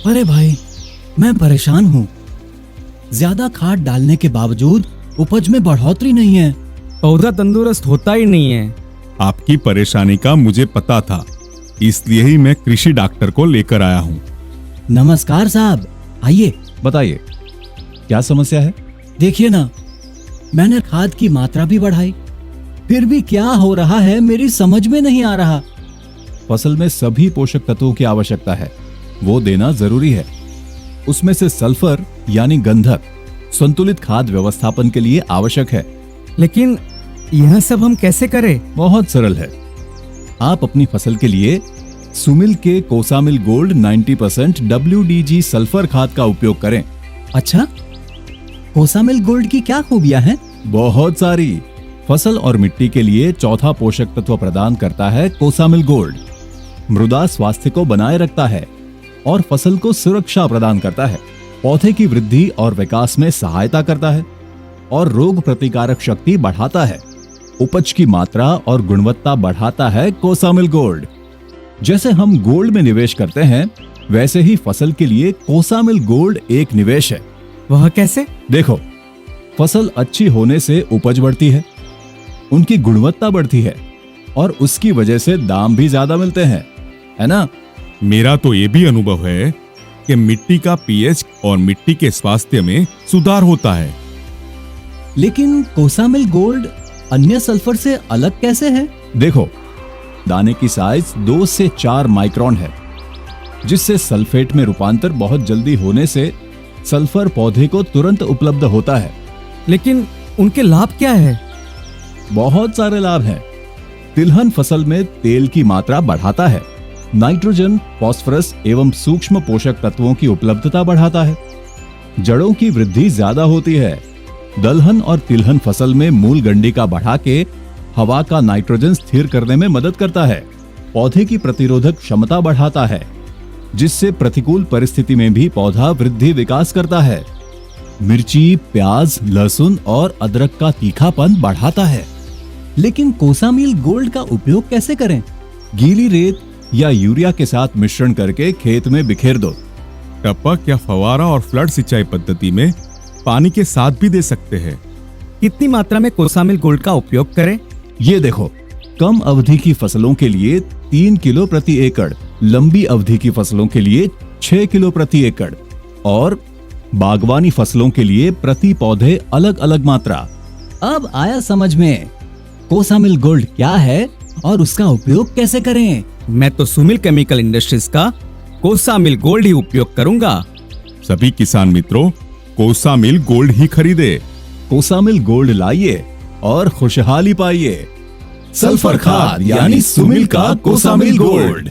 अरे भाई, मैं परेशान हूँ। ज्यादा खाद डालने के बावजूद उपज में बढ़ोतरी नहीं है। पौधा तंदुरुस्त होता ही नहीं है। आपकी परेशानी का मुझे पता था, इसलिए ही मैं कृषि डॉक्टर को लेकर आया हूँ। नमस्कार साहब, आइए। बताइए, क्या समस्या है? देखिए ना, मैंने खाद की मात्रा भी बढ़ाई, फिर भी क्या हो रहा है मेरी समझ में नहीं आ रहा। फसल में सभी पोषक तत्वों की आवश्यकता है, वो देना जरूरी है। उसमें से सल्फर यानी गंधक संतुलित खाद व्यवस्थापन के लिए आवश्यक है। लेकिन यह सब हम कैसे करें? बहुत सरल है। आप अपनी फसल के लिए सुमिल के कोसामिल गोल्ड 90% WDG सल्फर खाद का उपयोग करें। अच्छा, कोसामिल गोल्ड की क्या खूबियां हैं? बहुत सारी। फसल और मिट्टी के लिए चौथा पोषक तत्व प्रदान करता है कोसामिल गोल्ड। मृदा स्वास्थ्य को बनाए रखता है और फसल को सुरक्षा प्रदान करता है। पौधे की वृद्धि और विकास में सहायता करता है और रोग प्रतिकारक शक्ति बढ़ाता है। उपज की मात्रा और गुणवत्ता बढ़ाता है कोसामिल गोल्ड। जैसे हम गोल्ड में निवेश करते हैं, वैसे ही फसल के लिए कोसामिल गोल्ड एक निवेश है। वह कैसे? देखो, फसल अच्छी होने से उपज बढ़ती है, उनकी गुणवत्ता बढ़ती है और उसकी वजह से दाम भी ज्यादा मिलते हैं, है ना? मेरा तो ये भी अनुभव है कि मिट्टी का पीएच और मिट्टी के स्वास्थ्य में सुधार होता है। लेकिन कोसामिल गोल्ड अन्य सल्फर से अलग कैसे है? देखो, दाने की साइज 2 से 4 माइक्रोन है, जिससे सल्फेट में रूपांतर बहुत जल्दी होने से सल्फर पौधे को तुरंत उपलब्ध होता है। लेकिन उनके लाभ क्या है? बहुत सारे लाभ हैं। तिलहन फसल में तेल की मात्रा बढ़ाता है, नाइट्रोजन, फास्फोरस एवं सूक्ष्म पोषक तत्वों की उपलब्धता बढ़ाता है, जड़ों की वृद्धि ज्यादा होती है। दलहन और तिलहन फसल में मूल गंडिका बढ़ा के हवा का नाइट्रोजन स्थिर करने में मदद करता है। पौधे की प्रतिरोधक क्षमता बढ़ाता है, जिससे प्रतिकूल परिस्थिति में भी पौधा वृद्धि विकास करता है। मिर्ची, प्याज, लहसुन और अदरक का तीखापन बढ़ाता है। लेकिन कोसामिल गोल्ड का उपयोग कैसे करें? गीली रेत या यूरिया के साथ मिश्रण करके खेत में बिखेर दो। टपक या फवारा और फ्लड सिंचाई पद्धति में पानी के साथ भी दे सकते हैं। कितनी मात्रा में कोसामिल गोल्ड का उपयोग करें? ये देखो, कम अवधि की फसलों के लिए 3 किलो प्रति एकड़, लंबी अवधि की फसलों के लिए 6 किलो प्रति एकड़ और बागवानी फसलों के लिए प्रति पौधे अलग अलग मात्रा। अब आया समझ में कोसामिल गोल्ड क्या है और उसका उपयोग कैसे करें। मैं तो सुमिल केमिकल इंडस्ट्रीज का कोसामिल गोल्ड ही उपयोग करूंगा। सभी किसान मित्रों, कोसामिल गोल्ड ही खरीदे। कोसामिल गोल्ड लाइए और खुशहाली पाइए। सल्फर खाद यानी सुमिल का कोसामिल गोल्ड।